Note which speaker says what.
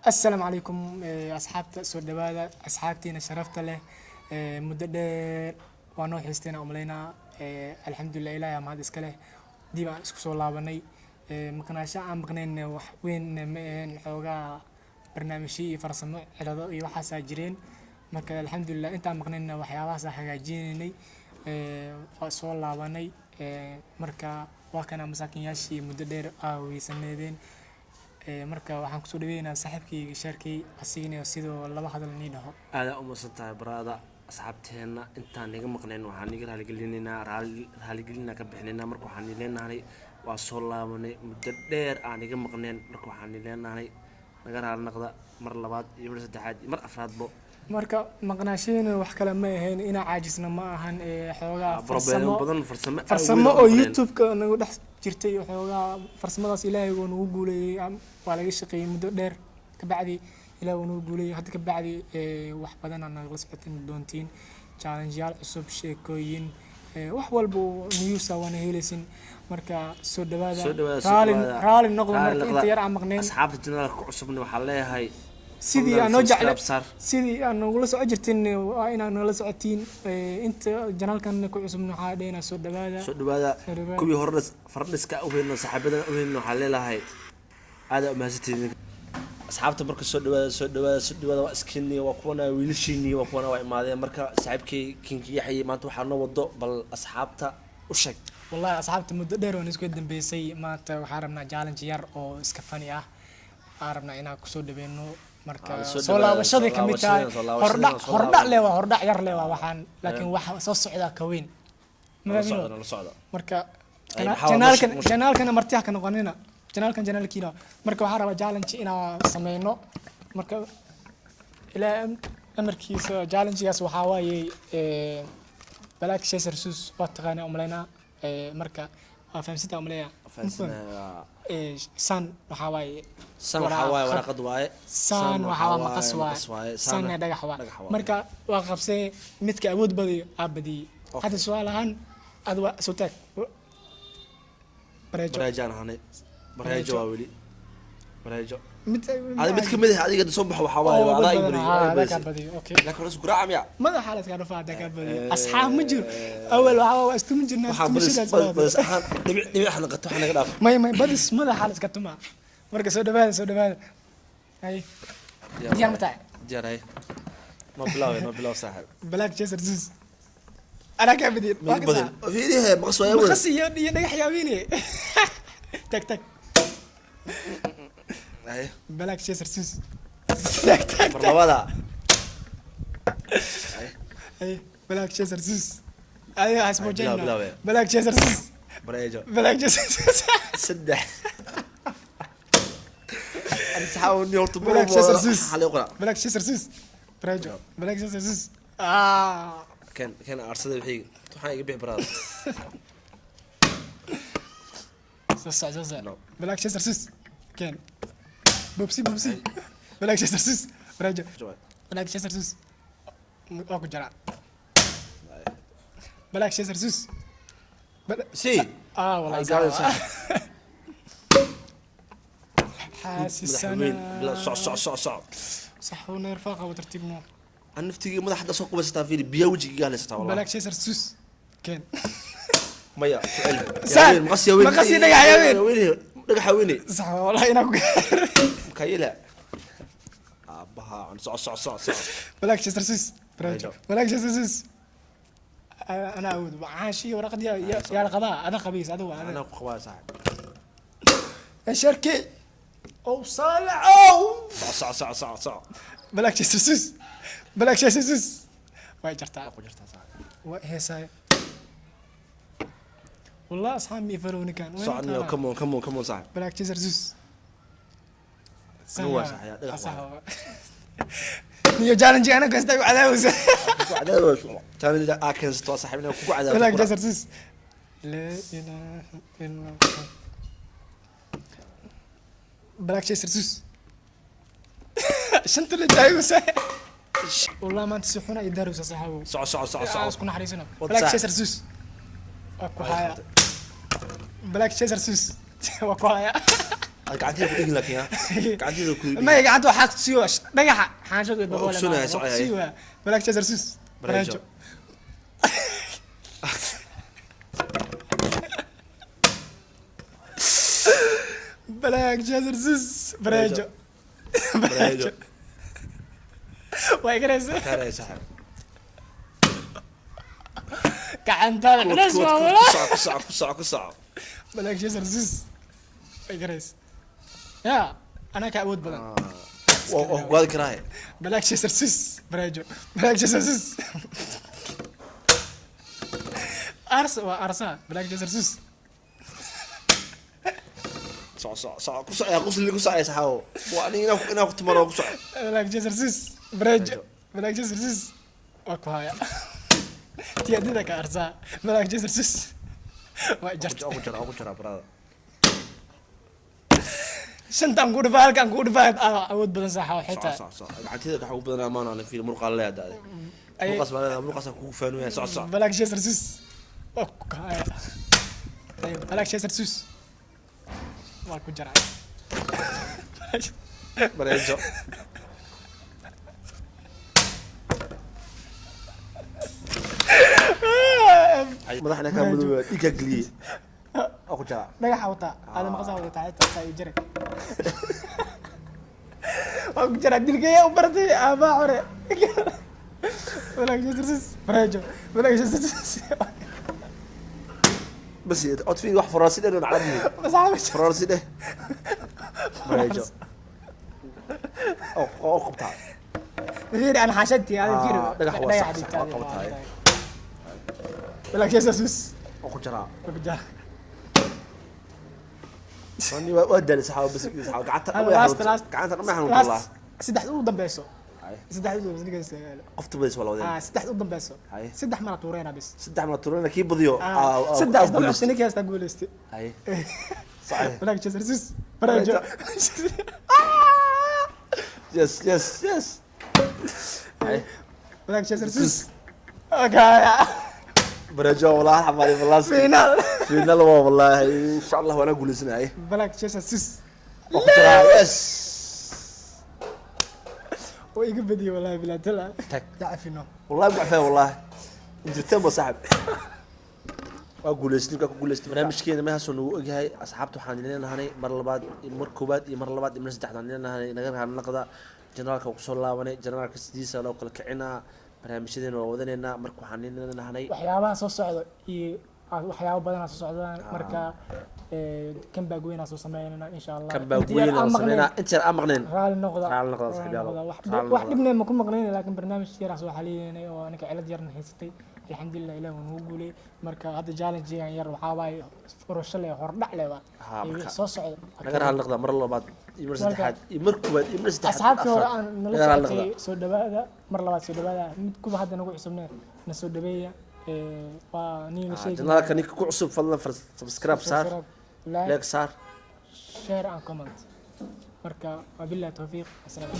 Speaker 1: السلام عليكم أصحاب سود دبادة أصحابتينا شرفت له مدة وانو حستينا أملينا الحمد لله إلهي ما هذا إسكاله دي بقى إسكسو الله بني مقنا شاء مقنين وين من حوجا برنامجي فرسمة على ضوء وحاسة جرين مركز الحمد لله أنت مقنين وحياة صح جيني فصول الله بني مركز وكان مساكين ياشي مدة أو يسندين marka waxaan ku soo dhaweynaa saaxiibkii sharkii asigina sidoo laba hadal nii dhaho
Speaker 2: aad u masantahay barada asxaabteena intaan naga maqneen waxaan naga raaligelinaa ka bixinayna marka waxaan leenahay waa soo laabanay muddo dheer aan naga maqneen marka waxaan leenahay naga raali noqda mar labaad iyo mar saddexaad mar afraadbo marka
Speaker 1: maqnaashiina wax kale ma ahayn ina caajisna ma ahan xoogaa
Speaker 2: farsamo
Speaker 1: oo YouTube-ka nagu dhex jirtay xoogaa farsamadaas Ilaahay uu nagu guuleeyay waa laga shaqeeyay muddo dheer ka bacdi Ilaahay uu nagu guuleeyay hadda ka bacdi wax badan aan la socotin doontiin challenge yaal cusub sheekooyin wax walba news aan helaysin marka soo dhawaada raali noqdo marka inta yar aan maqneen
Speaker 2: asxaabta janaalka cusubna waxa leeyahay
Speaker 1: sidii aan nagula soo jirtin waa inaan nala socotiin inta janaalkan ku cusubna waxa dheena soo dhawaada
Speaker 2: kuwii hore fardhiska u heeyno saxaabada u heeyno waxa leeyahay aad u mahadsantiin asxaabta marka soo dhawaada waa iskeenii waa kuwana wiilashiini waa kuwana waa imaadeen marka saaxiibkii kinki yaxay maanta waxa noo wado bal asxaabta u sheeg
Speaker 1: wallahi asxaabta muddo dheer oo isku dambeysay maanta waxa rabnaa challenge yar oo iska fani ah arabna inaan ku soo dhaweeno marka soo laabashada kamid tahay hordhac yar leewa waxaan laakiin waxa soo socda ka weyn marka janaalkan martiya ka noqonina janaalkiina marka waxa rabaa challenge inaan sameeyno marka ila amarkiisa challenge-gaas waxa waaye Black Chaser Sus waa taqaana umaleena marka waa fahamsanta umaleeya san waxa waaye
Speaker 2: warqad waaye
Speaker 1: san waxa maqas waaye san dhagax waaye marka waa qabsay midka awood badiyo abadi hada su'aalahan adwa soo tag
Speaker 2: bareejo waa weli bareejo mid kamid ah adiga soo bax waxa waaye waa
Speaker 1: badiyo okay
Speaker 2: laakiin isku raacamiya
Speaker 1: madaxa la iska dhafa daga badiyo asxaab ma jiro awal waa isku min jirnaa
Speaker 2: bas ahaan dhibic xana qato xana naga dhaaf
Speaker 1: may badis madaxa la iska tuma marka soo dhawaada hay diyaar ma tahay
Speaker 2: diyaar ma bilaw saaxib
Speaker 1: Black Chaser Sus ana ka badiyo
Speaker 2: fiirihe maqas waa
Speaker 1: maqas iyo dhagax yaabini tag Black Chaser Sus tag
Speaker 2: labada
Speaker 1: Black Chaser Sus ayo asmo jeyna Black Chaser Sus Black Chaser Sus
Speaker 2: saddex أنا نيوت
Speaker 1: Black Chaser Sus Black Chaser Sus Black Chaser Sus
Speaker 2: كان أرسل الحين توحنا يبيع براد
Speaker 1: سوسع Black Chaser Sus كان بوبسي Black Chaser Sus راجع Black Chaser Sus أكو جرا Black Chaser Sus
Speaker 2: سي
Speaker 1: والله حاسس
Speaker 2: أنا
Speaker 1: صح ونرفقه وترتيب مو
Speaker 2: أنا نفتكر ماذا حدا سوق بس تافيري بيوجي جالس والله
Speaker 1: Black Chaser Sus كان
Speaker 2: مايا
Speaker 1: مقص
Speaker 2: دقح ويني
Speaker 1: صح والله انا
Speaker 2: مكيلة ابها عن صع
Speaker 1: Black Chaser Sus Black Chaser Sus انا اعود عاشي ورقد يا القضاء انا خبيث
Speaker 2: انا قوا صاحب
Speaker 1: الشركه او صالع او
Speaker 2: صع
Speaker 1: Black Chaser Sus Black Chaser Sus واي جرتا صاحب وهي ساي والله اصحابي يفروني كان
Speaker 2: وين صعني كمون صاحب
Speaker 1: Black Chaser Sus
Speaker 2: هو صح يا دغ
Speaker 1: نيو challenge انا كنت عداوس
Speaker 2: challenge اكنز تو صاحبنا كوكو عداوس
Speaker 1: Black Chaser Sus لا اله الا الله Black Chaser Sus شنت اللي دايوس والله ما تسحونا يداروس صاحبو
Speaker 2: صع
Speaker 1: اسكو نحريسنا Black Chaser Sus اكو هايا Black Chaser Sus واكو هايا
Speaker 3: قاعدين كل لك يا قاعدين كل
Speaker 1: ما يقعدوا حق سيوش دقح حاجه دبوله
Speaker 3: أقسنا يا سعيد.
Speaker 1: سيوا بلاك جزرسوس
Speaker 3: بريجو.
Speaker 1: بلاك جزرسوس بريجو
Speaker 3: بريجو
Speaker 1: ويقرز
Speaker 3: كاري سحب
Speaker 1: كعنت هذا قرز
Speaker 3: قصع
Speaker 1: بلاك جزرسوس ويقرز يا انا كعود بدن
Speaker 3: وهذا كراهي
Speaker 1: بلاك جزرسوس بريجو بلاك جزرسوس ارسا بلاك جزرسوس
Speaker 3: صع قصع يا قص اللي قصع يا سحاو وانا انا كنت مره قصع
Speaker 1: بلاك جزرسوس بريجو بلاك جزرسوس وكوايا تياديدك ارسا بلاك جزرسوس واجرت
Speaker 3: اقول جرى برا
Speaker 1: شنطان قود فالك قود فالك اود بدن صح حتى
Speaker 3: صح قعدتك حق بدنا امانه انا في المرقه لا هذا
Speaker 1: أي.
Speaker 3: مرقص كو فانو يا صح
Speaker 1: بلاك جزرسوس وكوايا طيب بلاك جزرسوس واكو جرى
Speaker 3: بريجو مدحنا كان مدو ديك قلي اخو جرى
Speaker 1: دغح وتا هذا ما قصا وتا حتى يجري واكو جرى دلقيه وبرتي ابا عري بلاك جزرسوس بريجو بلاك جزرسوس
Speaker 3: بس اطفي واحد فراسي ده انا عربي
Speaker 1: بس عامل
Speaker 3: فراسي ده بريجو او قبطع
Speaker 1: غير انا حاشدتي هذا فيرو
Speaker 3: دغح وصح قبطع
Speaker 1: بلاك جزرسوس
Speaker 3: اخو جرى
Speaker 1: واكو جرى
Speaker 3: فاني ودى لسحاب بس سحاب قعدت قعدت ما حنقول والله
Speaker 1: سدح او دمبيسو
Speaker 3: هاي
Speaker 1: سدح او دمبيسو
Speaker 3: قفت بس والله
Speaker 1: سدح او دمبيسو
Speaker 3: هاي
Speaker 1: سدح مرة تورينا بس
Speaker 3: سدح من التورين كي بديو
Speaker 1: سدح دمبيسو سنيك يا استقول استي
Speaker 3: هاي صحيح
Speaker 1: بلاك جزرسوس بريجو
Speaker 3: يس هاي
Speaker 1: بلاك جزرسوس اوكي
Speaker 3: برجع والله حبايبي والله فينال والله ان شاء الله وانا اقول اسمعي
Speaker 1: بلاك جزرسوس
Speaker 3: يس
Speaker 1: ويقبدي والله بلا تلا
Speaker 3: تك
Speaker 1: تعرفينه
Speaker 3: والله بعفاه والله انت تم صاحب اقول اسمك اقول اسمك برنامجكينا ما هسون اوغyahay asxaabtu waxaan leenahay mar labaad mar koobaad iyo mar labaad iyo mar saddexaad leenahay naga rahan naqda generalka ku soo laabanay generalka sidiisa loo kala kicina barnaamijyadeena waa wadanayna marka waxaan leenahay
Speaker 1: waxyaabaha soo socda iyo waxyaabo badan soo socdaan marka kan baa goynaa soo sameeynaa insha Allah
Speaker 3: kan baa goynaa sameeynaa inta aan maqneen
Speaker 1: raali noqda
Speaker 3: saxiibada
Speaker 1: wax dhibna ma ku maqneen laakiin barnaamij yar soo xaliyeynay oo anaka cilad yar haysatay alxamdulillah ilaahu wuu guulay marka hadda challenge yar waxa waay furasho leh hordhac leh waa soo socda
Speaker 3: naga raali noqda mar labaad iyo mar saddexaad iyo mar koobaad iyo mar saddexaad
Speaker 1: asxaabtii hore aan nala socotay soo dhawaada mar labaad soo dhawaada mid kuba hadda nagu cusubnaa na soo dhaweeya waa niina sheegay
Speaker 3: janaalka ninka ku cusub fadlan subscribe saar like saar
Speaker 1: share and comment marka wabillahi tawfiiq asalaam